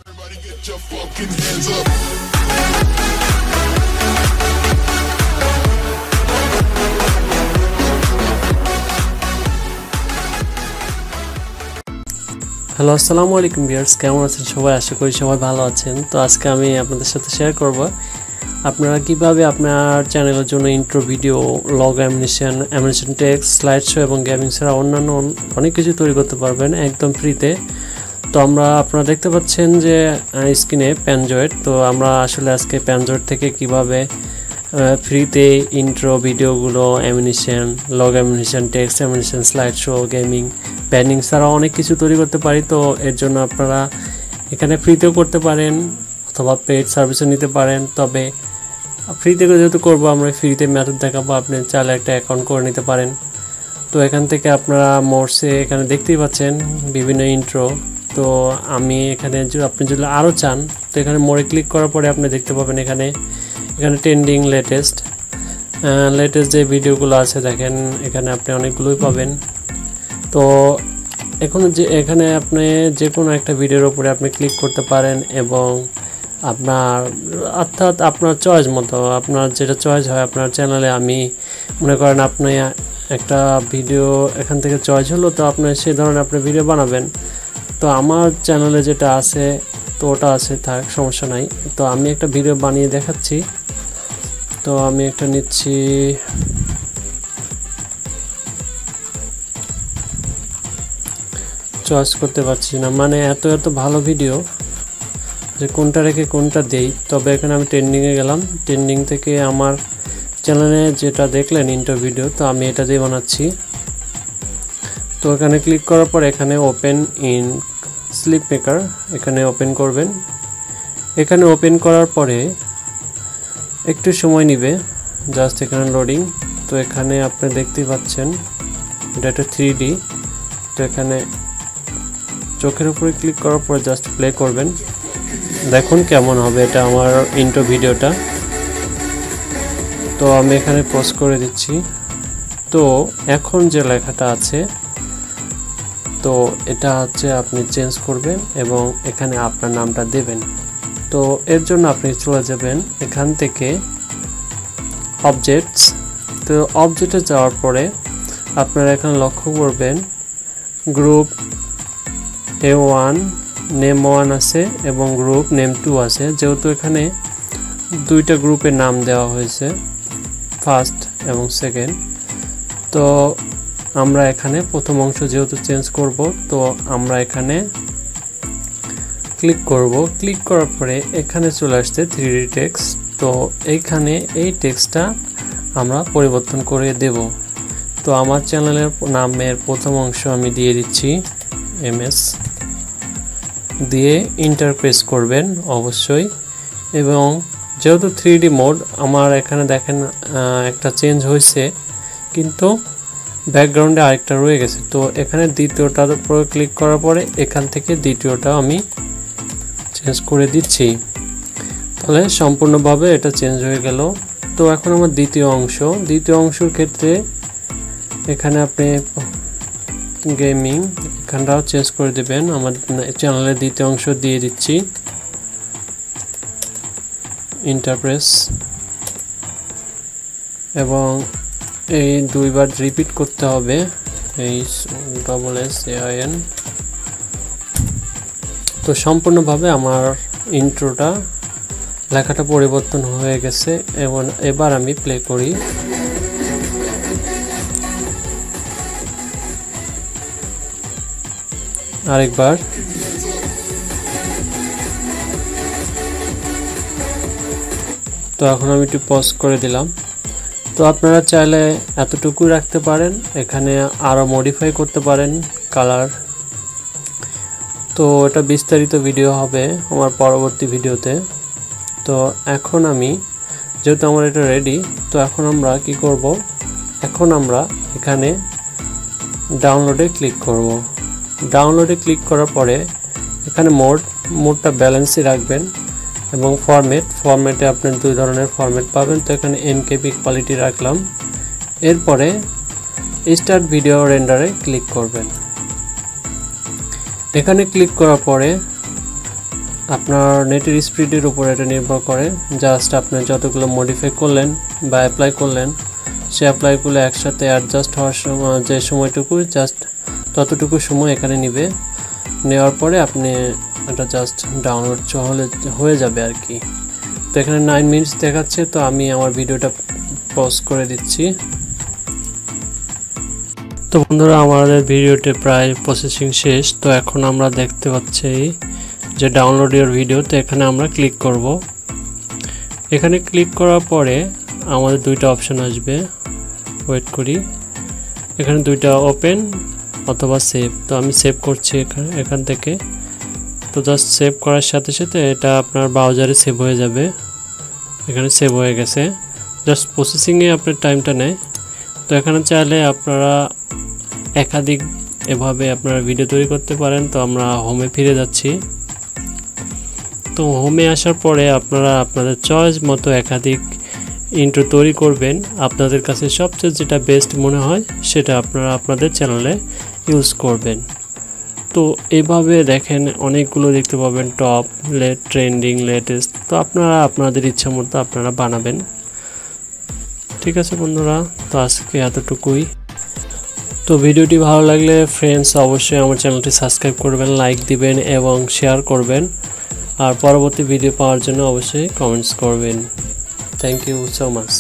Everybody get your fucking hands up. Hello আসসালামু আলাইকুম viewers, কেমন আছেন সবাই? আশা করি সবাই ভালো আছেন। তো আজকে আমি আপনাদের সাথে শেয়ার করব আপনারা কিভাবে আপনার চ্যানেলের জন্য intro video, log animation text, slide show এবং গেমিং ছাড়া অন্যান্য অনেক কিছু তৈরি করতে পারবেন একদম ফ্রিতে। তো আপনারা দেখতে পাচ্ছেন যে স্ক্রিনে প্যানজয়েড। তো আমরা আসলে আজকে প্যানজয়েড থেকে কিভাবে ফ্রিতে ইন্ট্রো ভিডিওগুলো, animation, log animation, text animation, slide show, gaming, branding ছাড়াও অনেক কিছু তৈরি করতে পারি। তো এর জন্য আপনারা এখানে ফ্রিতেও করতে পারেন অথবা পেইড সার্ভিসও নিতে পারেন। তবে ফ্রিতে যেহেতু করবো, আমরা ফ্রিতে মেথড দেখাবো, আপনি চাইলে একটা অ্যাকাউন্ট করে নিতে পারেন। তো এখান থেকে আপনারা মোর্সে এখানে দেখতেই পাচ্ছেন বিভিন্ন ইন্ট্রো। তো আমি এখানে আপনি যদি আরও চান তো এখানে মোড়ে ক্লিক করার পরে আপনি দেখতে পাবেন এখানে ট্রেন্ডিং লেটেস্ট যে ভিডিওগুলো আছে দেখেন, এখানে আপনি অনেকগুলোই পাবেন। তো এখানে আপনি যে কোনো একটা ভিডিওর উপরে আপনি ক্লিক করতে পারেন এবং আপনার চয়েস মতো, আপনার যেটা চয়েস হয় আপনার চ্যানেলে। আমি মনে করেন আপনি একটা ভিডিও এখান থেকে চয়েস হলো, তো আপনি সেই ধরনের আপনি ভিডিও বানাবেন। তো আমার চ্যানেলে যেটা আছে তো ওটা আছে, থাক, সমস্যা নাই। তো আমি একটা ভিডিও বানিয়ে দেখাচ্ছি। তো আমি একটা নিচ্ছি, চয়েস করতে পারছি না, মানে এত ভালো ভিডিও যে কোনটা রেখে কোনটা দেই। তবে এখানে আমি ট্রেন্ডিংয়ে গেলাম, ট্রেন্ডিং থেকে আমার চ্যানেলে যেটা দেখলেন ইন্ট্রো ভিডিও, তো আমি এটা দিয়ে বানাচ্ছি। তো এখানে ক্লিক করার পর এখানে ওপেন ইন স্লিপ মেকার এখানে ওপেন করবেন। এখানে ওপেন করার পরে একটু সময় নেবে, জাস্ট এখানে লোডিং। তো এখানে আপনি দেখতেই পাচ্ছেন এটা একটা 3D। তো এখানে চোখের উপরে ক্লিক করার পরে জাস্ট প্লে করবেন, দেখুন কেমন হবে এটা আমার ইন্ট্রো ভিডিওটা। তো আমি এখানে পজ করে দিচ্ছি। তো এখন যে লেখাটা আছে তো এটা হচ্ছে আপনি চেঞ্জ করবেন এবং এখানে আপনার নামটা দেবেন। তো এর জন্য আপনি চলে যাবেন এখান থেকে অবজেক্টস। তো অবজেক্টে যাওয়ার পরে আপনারা এখানে লক্ষ্য করবেন গ্রুপ A1 নেম 1 আছে এবং গ্রুপ নেম 2 আছে। যেহেতু এখানে দুইটা গ্রুপের নাম দেওয়া হয়েছে, ফার্স্ট এবং সেকেন্ড। তো আমরা এখানে প্রথম অংশ যেহেতু চেঞ্জ করব, তো আমরা এখানে ক্লিক করব। ক্লিক করার পরে এখানে চলে আসছে 3D টেক্সট। তো এইখানে এই টেক্সটটা আমরা পরিবর্তন করে দেব। তো আমার চ্যানেলের নামের প্রথম অংশ আমি দিয়ে দিচ্ছি MS, দিয়ে ইন্টার প্রেস করবেন অবশ্যই। এবং যেহেতু 3D মোড আমার এখানে দেখেন একটা চেঞ্জ হয়েছে, কিন্তু ব্যাকগ্রাউন্ডে আরেকটা রয়ে গেছে। তো এখানে দ্বিতীয়টার উপর ক্লিক করার পরে এখান থেকে দ্বিতীয়টা আমি চেঞ্জ করে দিচ্ছি, তাহলে সম্পূর্ণভাবে এটা চেঞ্জ হয়ে গেল। তো এখন আমার দ্বিতীয় অংশের ক্ষেত্রে এখানে আপনি গেমিং এখানটাও চেঞ্জ করে দেবেন। আমার চ্যানেলের দ্বিতীয় অংশ দিয়ে দিচ্ছি, ইন্টারপ্রেস, এবং এই দুইবার রিপিট করতে হবে, এই SSAIN। তো সম্পূর্ণভাবে আমার ইন্ট্রোটা লেখাটা পরিবর্তন হয়ে গেছে এবং এবার আমি প্লে করি। আরেকবার। তো এখন আমি একটু পজ করে দিলাম। তো আপনারা চাইলে এতটুকু রাখতে পারেন, এখানে আরও মডিফাই করতে পারেন কালার। তো এটা বিস্তারিত ভিডিও হবে আমার পরবর্তী ভিডিওতে। তো এখন আমি যেহেতু আমার এটা রেডি, তো এখন আমরা কি করব, এখন আমরা এখানে ডাউনলোডে ক্লিক করব। ডাউনলোডে ক্লিক করার পরে এখানে মোডটা ব্যালেন্সই রাখবেন এবং ফরম্যাটে আপনি দুই ধরনের ফরম্যাট পাবেন। তো এখানে MKB কোয়ালিটি রাখলাম। এরপরে স্টার্ট ভিডিও রেন্ডারে ক্লিক করবেন। এখানে ক্লিক করার পরে আপনার নেটের স্পিডের উপর এটা নির্ভর করে। জাস্ট আপনি যতগুলো মডিফাই করলেন বা অ্যাপ্লাই করলেন, সে অ্যাপ্লাইগুলো একসাথে অ্যাডজাস্ট হওয়ার সময় যে সময়টুকু জাস্ট ততটুকু সময় এখানে নেবে। নেওয়ার পরে আপনি এটা জাস্ট ডাউনলোড হয়ে যাবে আর কি। তো এখানে 9 মিনিটস দেখাচ্ছে, তো আমি আমার ভিডিওটা পজ করে দিচ্ছি। তো বন্ধুরা, আমাদের ভিডিওতে প্রায় প্রসেসিং শেষ। তো এখন আমরা দেখতে পাচ্ছি যে ডাউনলোড ইওর ভিডিও। তো এখানে আমরা ক্লিক করব। এখানে ক্লিক করার পরে আমাদের দুইটা অপশন আসবে, ওয়েট করি। এখানে দুইটা ওপেন অথবা সেভ। তো আমি সেভ করছি এখান থেকে। তো জাস্ট সেভ করার সাথে সাথে এটা আপনার ব্রাউজারে সেভ হয়ে যাবে। এখানে সেভ হয়ে গেছে। জাস্ট প্রসেসিংয়ে আপনার টাইমটা নেয়। তো এখানে চাইলে আপনারা একাধিক এভাবে আপনারা ভিডিও তৈরি করতে পারেন। তো আমরা হোমে ফিরে যাচ্ছি। তো হোমে আসার পরে আপনারা আপনাদের চয়েস মতো একাধিক ইন্ট্রো তৈরি করবেন। আপনাদের কাছে সবচেয়ে যেটা বেস্ট মনে হয় সেটা আপনারা আপনাদের চ্যানেলে ইউজ করবেন। তো এইভাবে দেখেন অনেকগুলো দেখতে পাবেন, টপ, ট্রেন্ডিং, লেটেস্ট। তো আপনারা আপনাদের ইচ্ছা মতো আপনারা বানাবেন। ঠিক আছে বন্ধুরা, তো আজকে এতটুকুই। তো ভিডিওটি ভালো লাগলে ফ্রেন্ডস অবশ্যই আমার চ্যানেলটি সাবস্ক্রাইব করবেন, লাইক দিবেন এবং শেয়ার করবেন। আর পরবর্তী ভিডিও পাওয়ার জন্য অবশ্যই কমেন্টস করবেন। Thank you so much.